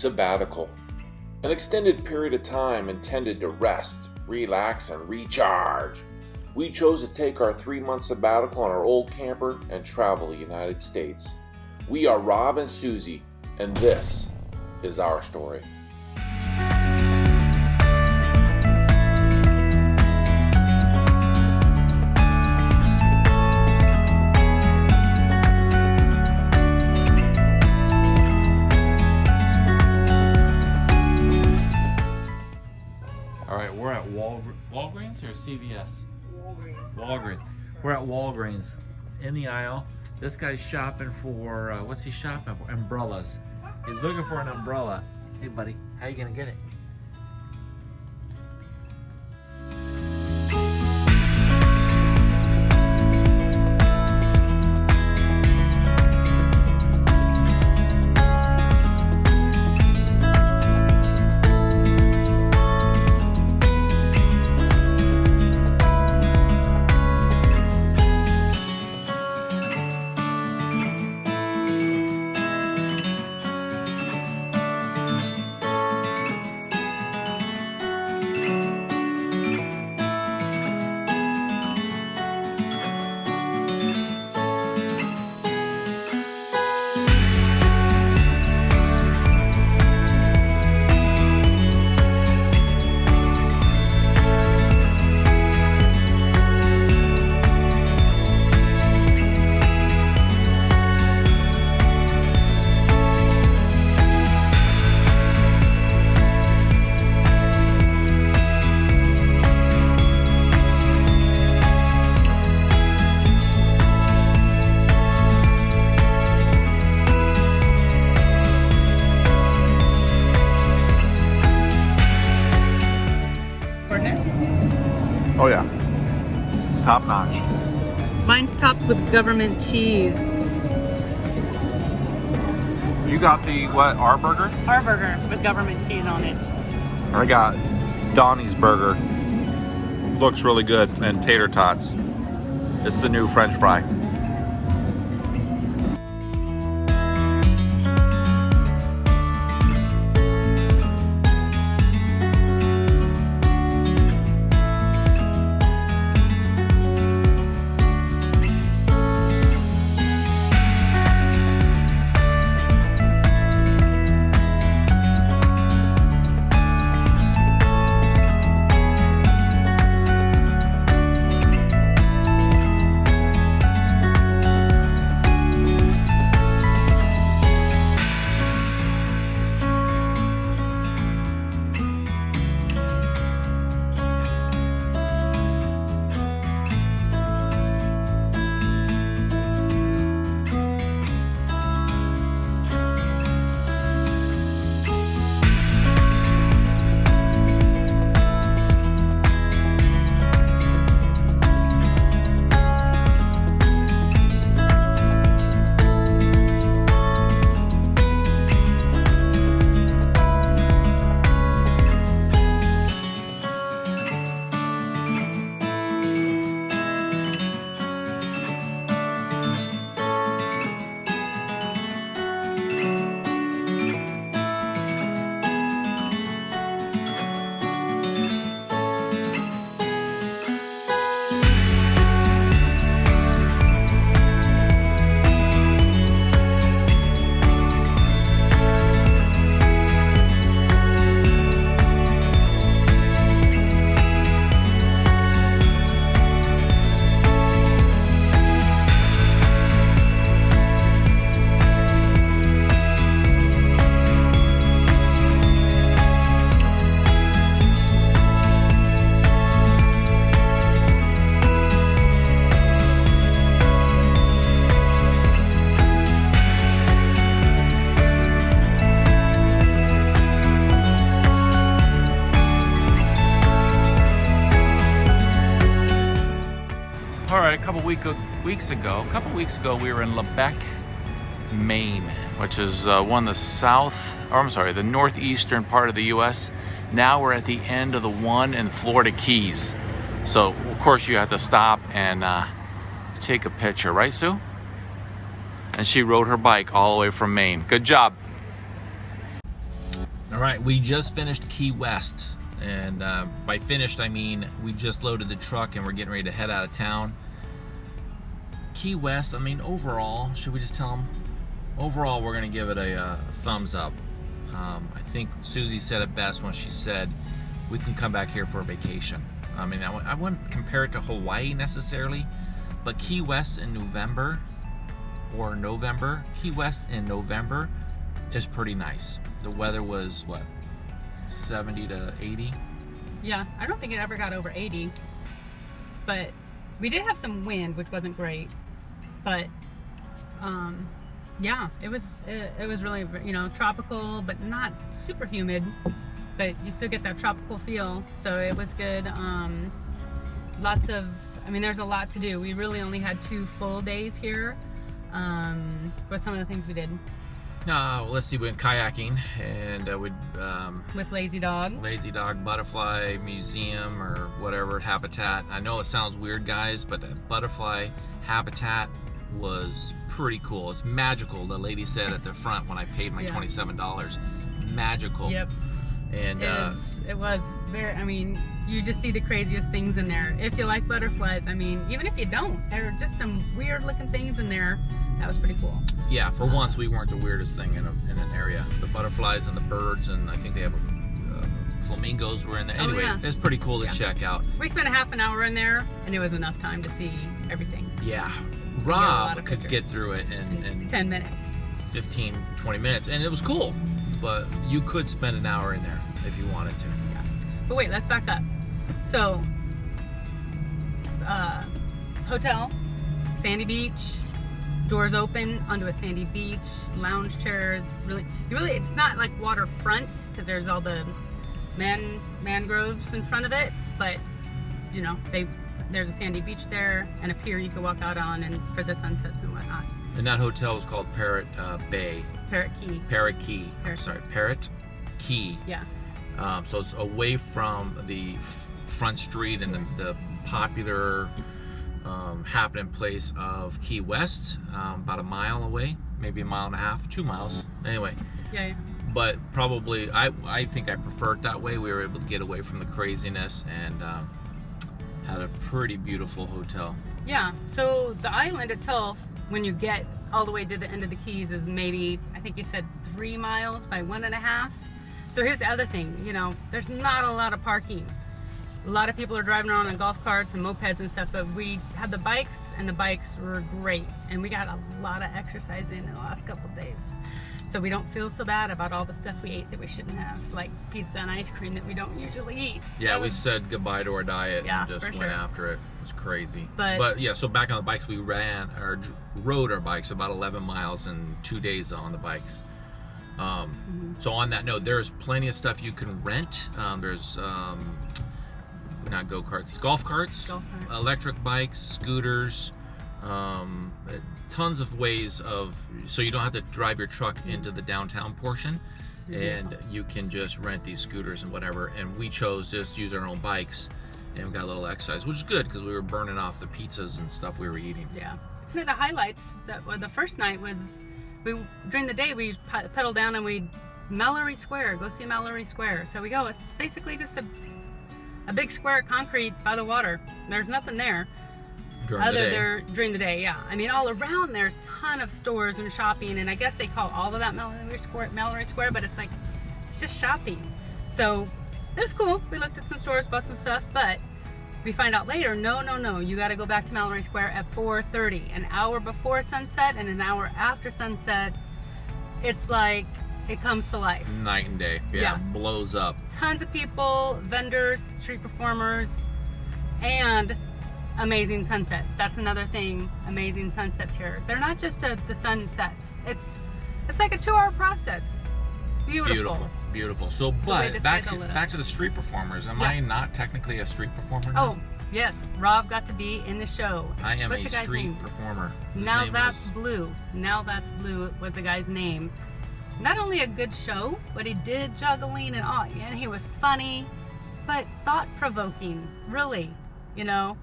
Sabbatical, an extended period of time intended to rest, relax, and recharge. We chose to take our 3-month sabbatical on our old camper and travel the United States. We are Rob and Susie, and this is our story. All right, we're at Walgreens or CVS? Walgreens. We're at Walgreens in the aisle. This guy's shopping for, what's he shopping for? Umbrellas. He's looking for an umbrella. Hey buddy, how you gonna get it? Oh yeah, top notch. Mine's topped with government cheese. You got the, what, our burger? Our burger with government cheese on it. I got Donnie's burger. Looks really good. And tater tots. It's the new French fry. a couple weeks ago, we were in Lebec, Maine, which is the northeastern part of the U.S. Now we're at the end of the one in Florida Keys. So, of course, you have to stop and take a picture, right, Sue? And she rode her bike all the way from Maine. Good job. right, we just finished Key West. And by finished, I mean we just loaded the truck and we're getting ready to head out of town. Key West, I mean, overall, should we just tell them? Overall, we're going to give it a thumbs up. I think Susie said it best when she said we can come back here for a vacation. I mean, I wouldn't compare it to Hawaii necessarily, but Key West in November, Key West in November is pretty nice. The weather was, what, 70 to 80? Yeah, I don't think it ever got over 80, but we did have some wind, which wasn't great, but yeah, it was really, you know, tropical, but not super humid, but you still get that tropical feel, so it was good. Lots of, I mean, there's a lot to do. We really only had 2 full days here for some of the things we did. Let's see, we went kayaking and With Lazy Dog. Lazy Dog Butterfly Museum or whatever, habitat. I know it sounds weird, guys, but the butterfly habitat was pretty cool. It's magical, the lady said at the front when I paid my $27. Magical. Yep. And it was very, I mean, you just see the craziest things in there. If you like butterflies, I mean, even if you don't, there are just some weird looking things in there. That was pretty cool. Yeah, for once we weren't the weirdest thing in an area. The butterflies and the birds, and I think they have flamingos were in there. Anyway, it's pretty cool to check out. We spent a half an hour in there, and it was enough time to see everything. Yeah, Rob could get through it in 10 minutes. 15, 20 minutes, and it was cool. But you could spend an hour in there if you wanted to. Yeah. But wait, let's back up. So, hotel, sandy beach, doors open onto a sandy beach, lounge chairs. Really, it's not like waterfront because there's all the mangroves in front of it. But you know, there's a sandy beach there and a pier you can walk out on, and for the sunsets and whatnot. And that hotel was called Parrot Bay. Parrot Key. Parrot Key. Parrot Key. Yeah. So it's away from the front street and the popular happening place of Key West, about a mile away, maybe a mile and a half, 2 miles. Anyway. Yeah. But probably, I think I prefer it that way. We were able to get away from the craziness and had a pretty beautiful hotel. Yeah. So the island itself, when you get all the way to the end of the Keys, is maybe, I think you said 3 miles by 1.5. So here's the other thing, you know, there's not a lot of parking. A lot of people are driving around on golf carts and mopeds and stuff, but we had the bikes, and the bikes were great. And we got a lot of exercise in the last couple of days. So we don't feel so bad about all the stuff we ate that we shouldn't have, like pizza and ice cream that we don't usually eat. Yeah, we said goodbye to our diet and just went sure. after it. It was crazy. But yeah, so back on the bikes, we rode our bikes about 11 miles in 2 days on the bikes. So on that note, there's plenty of stuff you can rent. There's not go-karts, golf carts, electric bikes, scooters, tons of ways of, so you don't have to drive your truck into the downtown portion, and you can just rent these scooters and whatever. And we chose just use our own bikes, and we got a little exercise, which is good because we were burning off the pizzas and stuff we were eating. Yeah. One of the highlights the first night was during the day we pedaled down and we Mallory Square, go see Mallory Square. So we go, it's basically just a big square of concrete by the water. There's nothing there. During the day, yeah. I mean, all around there's a ton of stores and shopping, and I guess they call all of that Mallory Square, but it's like, it's just shopping. So it was cool. We looked at some stores, bought some stuff, but we find out later, no, you got to go back to Mallory Square at 4:30, an hour before sunset and an hour after sunset. It's like it comes to life. Night and day. Yeah. Blows up. Tons of people, vendors, street performers, and amazing sunset. That's another thing. Amazing sunsets here. They're not just the sunsets. It's like a 2-hour process. Beautiful. So, but back to the street performers. Am I not technically a street performer now? Oh, yes. Rob got to be in the show. I am a street performer. Now That's Blue. Now That's Blue was the guy's name. Not only a good show, but he did juggling and all, and he was funny, but thought-provoking. Really, you know,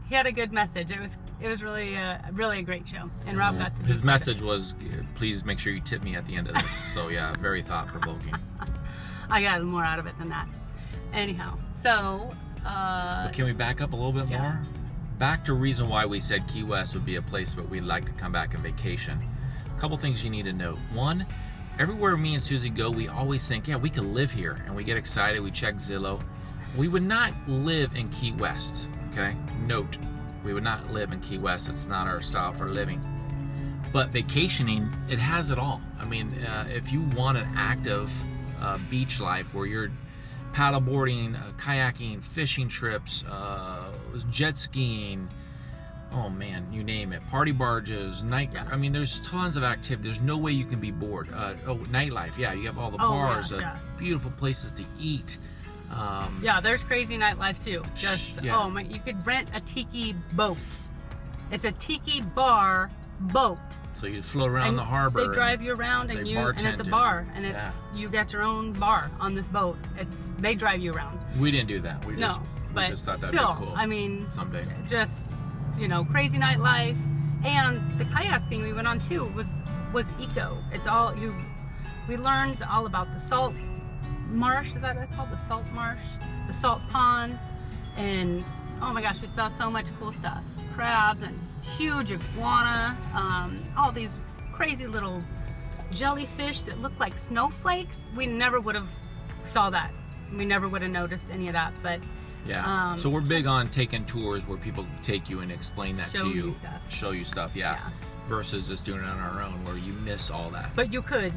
he had a good message. It was really a great show, and Rob got to. His message was, please make sure you tip me at the end of this. So yeah, very thought-provoking. I got more out of it than that. Anyhow, so But can we back up a little bit more? Back to reason why we said Key West would be a place where we'd like to come back and vacation. A couple things you need to note. One, everywhere me and Susie go, we always think, yeah, we could live here, and we get excited. We check Zillow. We would not live in Key West. Okay, note, we would not live in Key West. It's not our style for living. But vacationing, it has it all. I mean, if you want an active beach life where you're paddleboarding, kayaking, fishing trips, jet skiing, oh man, you name it, party barges, I mean, there's tons of activity. There's no way you can be bored. Nightlife, yeah, you have all the bars, beautiful places to eat. Yeah, there's crazy nightlife too. Just oh my, you could rent a tiki boat. It's a tiki bar boat. So you float around the harbor. They drive you around, and it's a bar, and it's you got your own bar on this boat. They drive you around. We didn't do that. We just thought that'd be cool. I mean, someday. Just crazy nightlife, and the kayak thing we went on too was eco. It's all we learned all about the salt marsh. Is that what it's called? The salt marsh, the salt ponds, and oh my gosh, we saw so much cool stuff. Crabs and huge iguana, all these crazy little jellyfish that look like snowflakes. We never would have saw that. We never would have noticed any of that, but yeah. So we're big on taking tours where people take you and explain that to you. Show you stuff, yeah. Versus just doing it on our own where you miss all that. But you can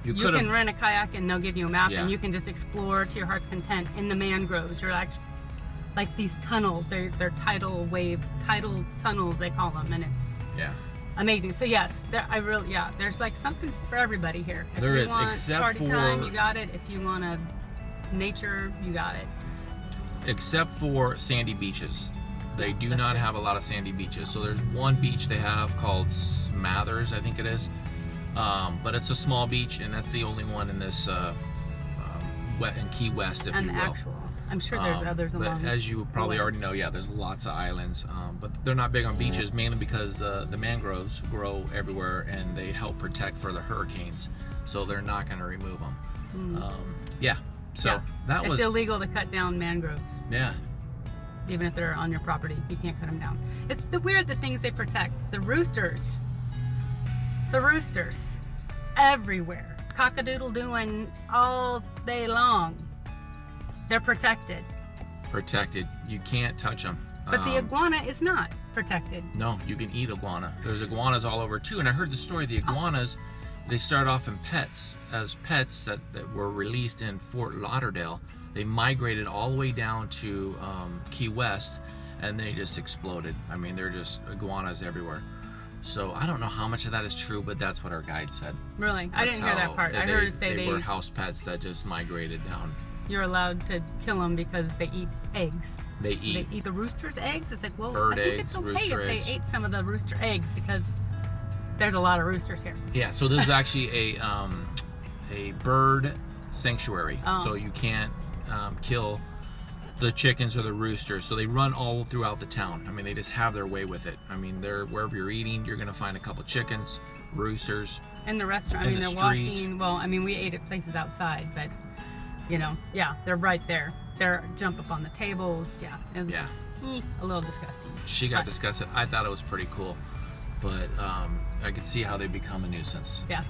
rent a kayak and they'll give you a map and you can just explore to your heart's content in the mangroves. You're actually like these tunnels, they're tidal tunnels they call them, and it's amazing. So yes, there's like something for everybody here. If there you is, want except party for time, you got it. If you want nature, you got it. Except for sandy beaches. They do not have a lot of sandy beaches. So there's one beach they have called Smathers, I think it is. But it's a small beach, and that's the only one in this in Key West, if you will. I'm sure there's others along. But as you probably already know, there's lots of islands. But they're not big on beaches, mainly because the mangroves grow everywhere, and they help protect for the hurricanes. So they're not going to remove them. It's illegal to cut down mangroves. Yeah. Even if they're on your property, you can't cut them down. It's the things they protect. The roosters everywhere, cock-a-doodle-doing all day long. They're protected. You can't touch them. But the iguana is not protected. No, you can eat iguana. There's iguanas all over too. And I heard the story, the iguanas, they start off as pets that were released in Fort Lauderdale. They migrated all the way down to Key West, and they just exploded. I mean, they're just iguanas everywhere. So I don't know how much of that is true, but that's what our guide said. Really? I didn't hear that part. I heard it say they were house pets that just migrated down. You're allowed to kill them because they eat eggs. They eat the rooster's eggs? It's like, well, bird I think eggs, it's okay if eggs. they ate some of the rooster eggs because there's a lot of roosters here. Yeah, so this is actually a bird sanctuary. So you can't kill the chickens or the roosters. So they run all throughout the town. I mean, they just have their way with it. I mean, wherever you're eating, you're going to find a couple chickens, roosters. In the restaurant, they're walking. Well, I mean, we ate at places outside, but they're right there. They're jump up on the tables. Yeah, it was a little disgusting. She got disgusted. I thought it was pretty cool, but I could see how they become a nuisance. Yeah,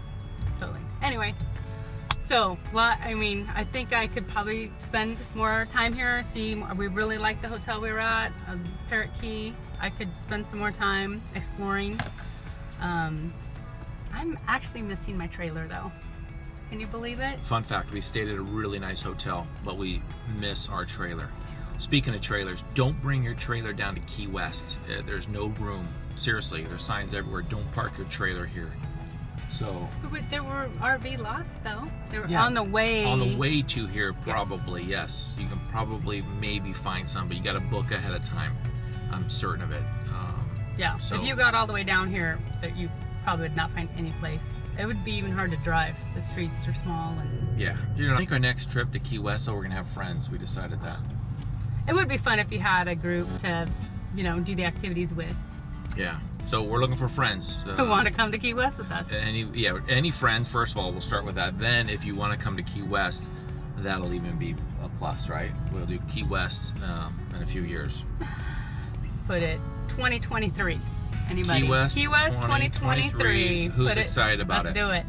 totally. Anyway, so I mean, I think I could probably spend more time here. We really like the hotel we were at, Parrot Key. I could spend some more time exploring. I'm actually missing my trailer though. Can you believe it? Fun fact, we stayed at a really nice hotel, but we miss our trailer. Speaking of trailers, don't bring your trailer down to Key West. There's no room. Seriously, there's signs everywhere. Don't park your trailer here. So. But there were RV lots though. They were on the way. On the way to here, probably, yes. You can probably maybe find some, but you got to book ahead of time. I'm certain of it. So if you got all the way down here, that you probably would not find any place. It would be even hard to drive. The streets are small and... Yeah. I think our next trip to Key West, so we're going to have friends. We decided that. It would be fun if you had a group to, do the activities with. Yeah. So we're looking for friends. Who want to come to Key West with us. Any friends, first of all, we'll start with that. Then if you want to come to Key West, that'll even be a plus, right? We'll do Key West in a few years. Put it 2023. Anybody? Key West 2023. Who's Put it. excited about Let's it? do it.